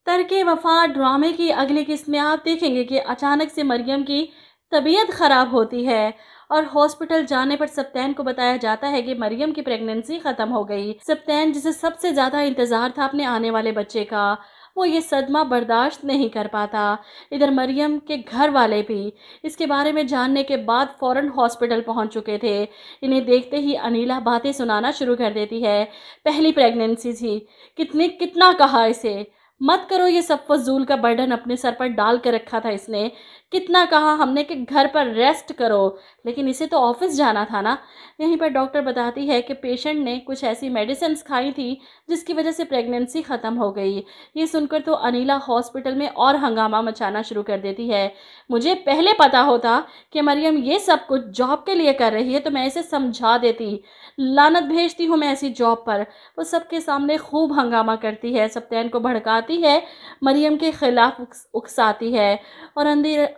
तर्क वफा ड्रामे की अगली किस्त में आप देखेंगे कि अचानक से मरियम की तबीयत खराब होती है और हॉस्पिटल जाने पर सप्तैन को बताया जाता है कि मरियम की प्रेगनेंसी खत्म हो गई। सप्तैन, जिसे सबसे ज्यादा इंतजार था अपने आने वाले बच्चे का, वो ये सदमा बर्दाश्त नहीं कर पाता। इधर मरियम के घर वाले भी इसके बारे में जानने के बाद फौरन हॉस्पिटल पहुंच चुके थे। इन्हें देखते ही अनीला बातें सुनाना शुरू कर देती है। पहली प्रेगनेंसी थी, कितना कहा इसे मत करो, ये सब फजूल का बर्डन अपने सर पर डाल कर रखा था इसने। कितना कहा हमने कि घर पर रेस्ट करो, लेकिन इसे तो ऑफिस जाना था ना। यहीं पर डॉक्टर बताती है कि पेशेंट ने कुछ ऐसी मेडिसिन खाई थी जिसकी वजह से प्रेगनेंसी ख़त्म हो गई। ये सुनकर तो अनीला हॉस्पिटल में और हंगामा मचाना शुरू कर देती है। मुझे पहले पता होता कि मरियम ये सब कुछ जॉब के लिए कर रही है तो मैं इसे समझा देती। लानत भेजती हूँ मैं ऐसी जॉब पर। वो सबके सामने खूब हंगामा करती है, सप्तैन को भड़काती है, मरियम के खिलाफ उकसाती है और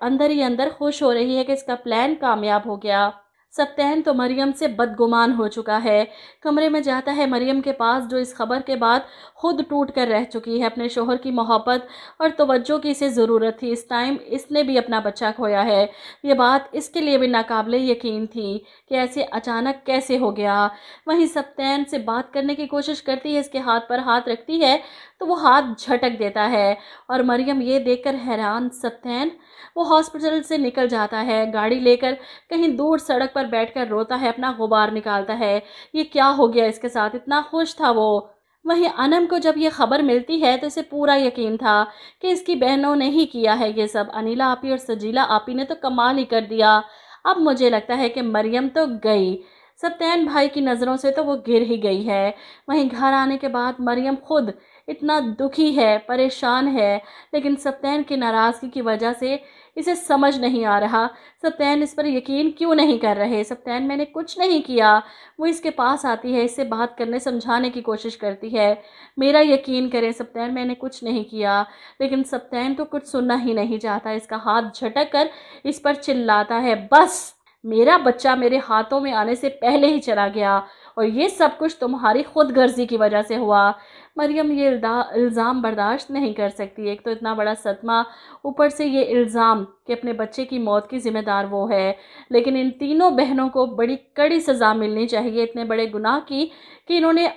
अंदर ही अंदर खुश हो रही है कि इसका प्लान कामयाब हो गया। सप्तैन तो मरियम से बदगुमान हो चुका है। कमरे में जाता है मरियम के पास, जो इस खबर के बाद खुद टूट कर रह चुकी है। अपने शोहर की मोहब्बत और तवज्जो की इसे ज़रूरत थी। इस टाइम इसने भी अपना बच्चा खोया है। ये बात इसके लिए भी नाकाबिले यकीन थी कि ऐसे अचानक कैसे हो गया। वहीं सप्तैन से बात करने की कोशिश करती है, इसके हाथ पर हाथ रखती है तो वो हाथ झटक देता है और मरियम ये देखकर हैरान। सप्तैन वो हॉस्पिटल से निकल जाता है, गाड़ी लेकर कहीं दूर सड़क पर बैठकर रोता है, अपना गुबार निकालता है। ये क्या हो गया इसके साथ, इतना खुश था वो। वहीं अनम को जब ये खबर मिलती है तो इसे पूरा यकीन था कि इसकी बहनों ने ही किया है ये सब। अनिला आपी और सजीला आपी ने तो कमाल ही कर दिया। अब मुझे लगता है कि मरियम तो गई, सप्तैन भाई की नज़रों से तो वो गिर ही गई है। वहीं घर आने के बाद मरियम खुद इतना दुखी है, परेशान है, लेकिन सप्तैन की नाराज़गी की वजह से इसे समझ नहीं आ रहा सप्तैन इस पर यकीन क्यों नहीं कर रहे। सप्तैन मैंने कुछ नहीं किया। वो इसके पास आती है, इससे बात करने समझाने की कोशिश करती है। मेरा यकीन करें सप्तैन, मैंने कुछ नहीं किया। लेकिन सप्तैन तो कुछ सुनना ही नहीं चाहता। इसका हाथ झटक कर इस पर चिल्लाता है, बस मेरा बच्चा मेरे हाथों में आने से पहले ही चला गया और ये सब कुछ तुम्हारी खुद गर्जी की वजह से हुआ। मरियम ये इल्ज़ाम बर्दाश्त नहीं कर सकती। एक तो इतना बड़ा सदमा, ऊपर से ये इल्ज़ाम कि अपने बच्चे की मौत की ज़िम्मेदार वो है। लेकिन इन तीनों बहनों को बड़ी कड़ी सज़ा मिलनी चाहिए इतने बड़े गुनाह की कि इन्होंने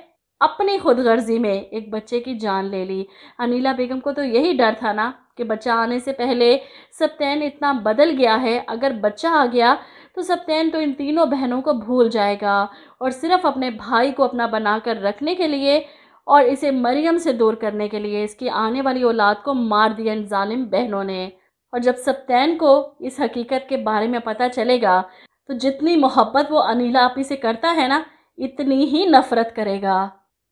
अपनी खुद गर्जी में एक बच्चे की जान ले ली। अनीला बेगम को तो यही डर था ना कि बच्चा आने से पहले सप्तैन इतना बदल गया है। अगर बच्चा आ गया तो सप्तैन तो इन तीनों बहनों को भूल जाएगा और सिर्फ अपने भाई को अपना बनाकर रखने के लिए और इसे मरियम से दूर करने के लिए इसकी आने वाली औलाद को मार दिया इन जालिम बहनों ने। और जब सप्तैन को इस हकीकत के बारे में पता चलेगा तो जितनी मोहब्बत वो अनीला आपी से करता है ना, इतनी ही नफरत करेगा।